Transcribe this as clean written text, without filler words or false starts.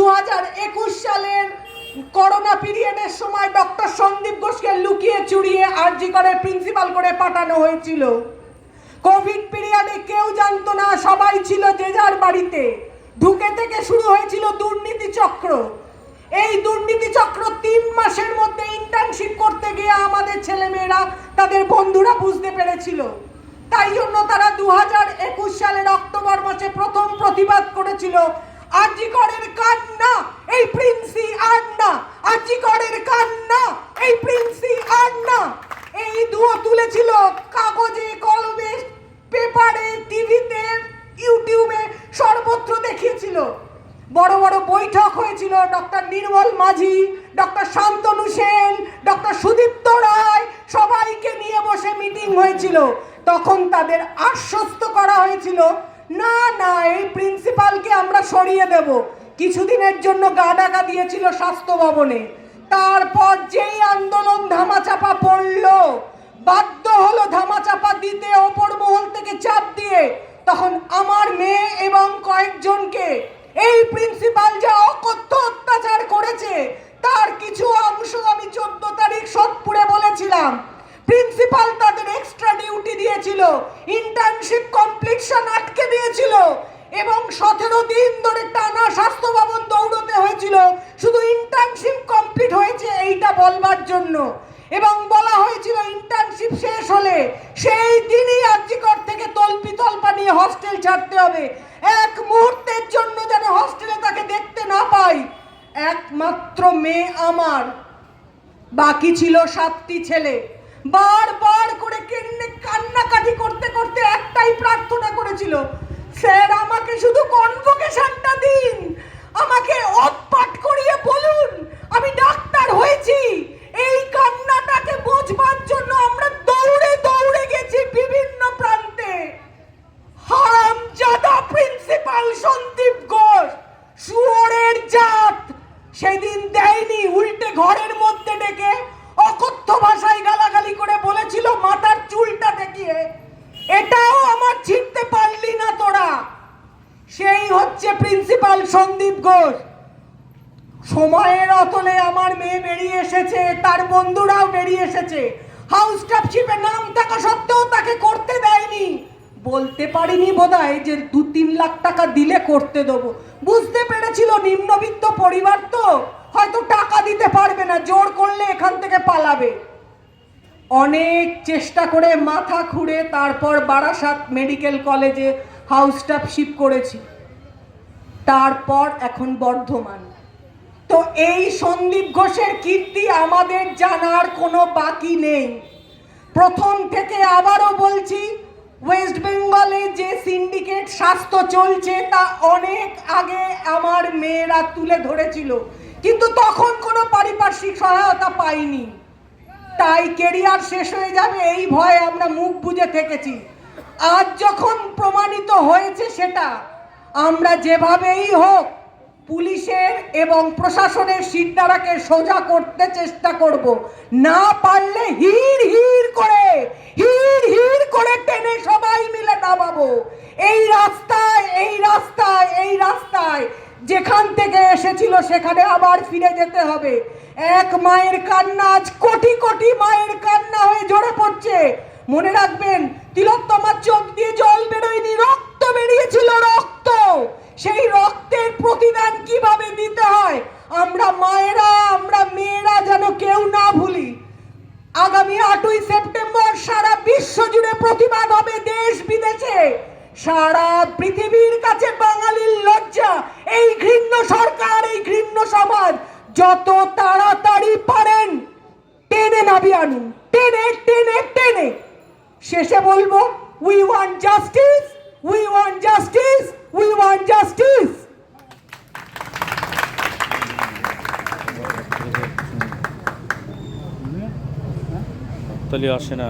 2021 সালের করোনা পিরিয়ডের সময় ডক্টর সন্দীপ ঘোষকে লুকিয়ে চুরিয়ে আরজি করের প্রিন্সিপাল করে পাঠানো হয়েছিল। কোভিড পিরিয়ডে কেউ জানতো না, সবাই ছিল যে যার বাড়িতে। ঢুকে থেকে শুরু হয়েছিল দুর্নীতি চক্র। এই দুর্নীতি চক্র 3 মাসের মধ্যে ইন্টার্নশিপ করতে গিয়ে আমাদের ছেলেমেয়েরা তাদের বন্ধুরা বুঝতে পেরেছিল। তাই জন্য তারা 2021 সালের অক্টোবর মাসে প্রথম প্রতিবাদ করেছিল, আরজি করের কান্না এই প্রিন্সি আর না, আরজি করের কান্না এই প্রিন্সি আর না। এই দুয়ো তুলেছিল কাগজে, কলমে, পেপারে, টিভিতে, ইউটিউবে, সর্বত্র দেখিয়েছিল। বড় বড় বৈঠক হয়েছিল, ডক্টর নির্মল মাঝি, ডক্টর শান্তনু সেন, ডক্টর সুদীপ্ত রায়, সবাইকে নিয়ে বসে মিটিং হয়েছিল। তখন তাদের আশ্বস্ত করা হয়েছিল, না না, এই প্রিন্সিপালকে আমরা সরিয়ে দেব। কিছুদিনের জন্য গা ঢাকা দিয়েছিল স্বাস্থ্য ভবনে। তারপর যেই আন্দোলন ধামাচাপা পড়লো, বাধ্য হলো ধামাচাপা দিতে ওপর মহল থেকে চাপ দিয়ে, তখন আমার মেয়ে এবং কয়েকজনকে এই প্রিন্সিপাল যা অকথ্য অত্যাচার করেছে তার কিছু অংশ আমি 14 তারিখ সোদপুরে বলেছিলাম। প্রিন্সিপাল তাদের এক্সট্রা ডিউটি দিয়েছিল, ইন্টার্নশিপ কমপ্লিশন আটকে দিয়েছিল এবং 17 দিন ধরে টানা স্বাস্থ্য ভবন দৌড়তে হয়েছিল শুধু ইন্টার্নশিপ কমপ্লিট হয়েছে এইটা বলবার জন্য। এবং বলা হয়েছিল ইন্টার্নশিপ শেষ হলে সেই দিনই আরজি কর থেকে তল্পা নিয়ে হস্টেল ছাড়তে হবে। এক মুহূর্তের জন্য যেন হস্টেলে তাকে দেখতে না পাই। একমাত্র মেয়ে আমার, বাকি ছিল 7টি ছেলে। বারবার করে কান্নাকাটি করতে করতে একটাই প্রার্থনা করেছিল, স্যার আমাকে শুধু কনভোকেশনটা দিন, আমাকে অতপাট করিয়ে বলুন আমি ডাক্তার হয়েছি। এই কান্নাটাকে বোঝবার জন্য আমরা দৌড়ে দৌড়ে গেছি বিভিন্ন প্রান্তে। হারামজাদা প্রিন্সিপাল সন্দীপ ঘোষ, শুয়োরের জাত, সেদিন দেয়নি, উল্টে ঘরের মধ্যে ডেকে অকথ্য ভাষায় গালাগালি করে বলেছিল মাথার চুলটা দেখিয়ে, এটাও আমার ছিঁড়তে পারলি না তোরা। সেই হচ্ছে প্রিন্সিপাল সন্দীপ ঘোষ। সময়ের অতলে আমার মেয়ে বেরিয়ে এসেছে, তার বন্ধুরাও বেরিয়ে এসেছে। হাউস স্টাফশিপে নাম থাকা সত্ত্বেও তাকে করতে দেয়নি। বলতে পারিনি বোধহয় যে 2-3 লাখ টাকা দিলে করতে দেবো। বুঝতে পেরেছিল নিম্নবিত্ত পরিবার তো, হয়তো টাকা দিতে পারবে না, জোর করলে এখান থেকে পালাবে। অনেক চেষ্টা করে মাথা খুঁড়ে তারপর বারাসাত মেডিকেল কলেজে হাউস স্টাফশিপ করেছি, তারপর এখন বর্ধমান। তো এই সন্দীপ ঘোষের কীর্তি আমাদের জানার কোনো বাকি নেই। প্রথম থেকে আবারও বলছি, ওয়েস্ট বেঙ্গলে যে সিন্ডিকেট স্বাস্থ্য চলছে তা অনেক আগে আমার মেয়েরা তুলে ধরেছিল, কিন্তু তখন কোনো পারিপার্শ্বিক সহায়তা পাইনি। তাই কেরিয়ার শেষ হয়ে যাবে এই ভয়ে আমরা মুখ বুজে থেকেছি। আজ যখন প্রমাণিত হয়েছে সেটা, আমরা যেভাবেই হোক পুলিশের এবং প্রশাসনের শিরদাঁড়াকে সোজা করতে চেষ্টা করব। না পারলে হিড় হিড় করে টেনে সবাই মিলে নামাবো। এই রাস্তায় যেখান থেকে এসেছিল সেখানে আবার ফিরে যেতে হবে। এক মায়ের কান্না আজ কোটি কোটি মায়ের কান্না হয়ে ঝরে পড়ছে। মনে রাখবেন, তিলোত্তমার চোখ দিয়ে জল বেরোয়নি, রক্ত বেরিয়েছিল, রক্ত। সেই রক্তের প্রতিদান কিভাবে দিতে হয় আমরা মায়েরা, আমরা মেয়েরা যেন কেউ না ভুলি। আগামী 8ই সেপ্টেম্বর সারা বিশ্ব জুড়ে প্রতিবাদ হবে, দেশ বিদেশে। সারা পৃথিবীর কাছে বাঙালির লজ্জা এই ঘৃণ্য সরকার, এই ঘৃণ্য সমাজ। যত তাড়াতাড়ি পারেন টেনে নামিয়ে আনুন, টেনে টেনে টেনে। শেষে বলবো, we want justice, we want justice, we want justice. তাহলে আসে না।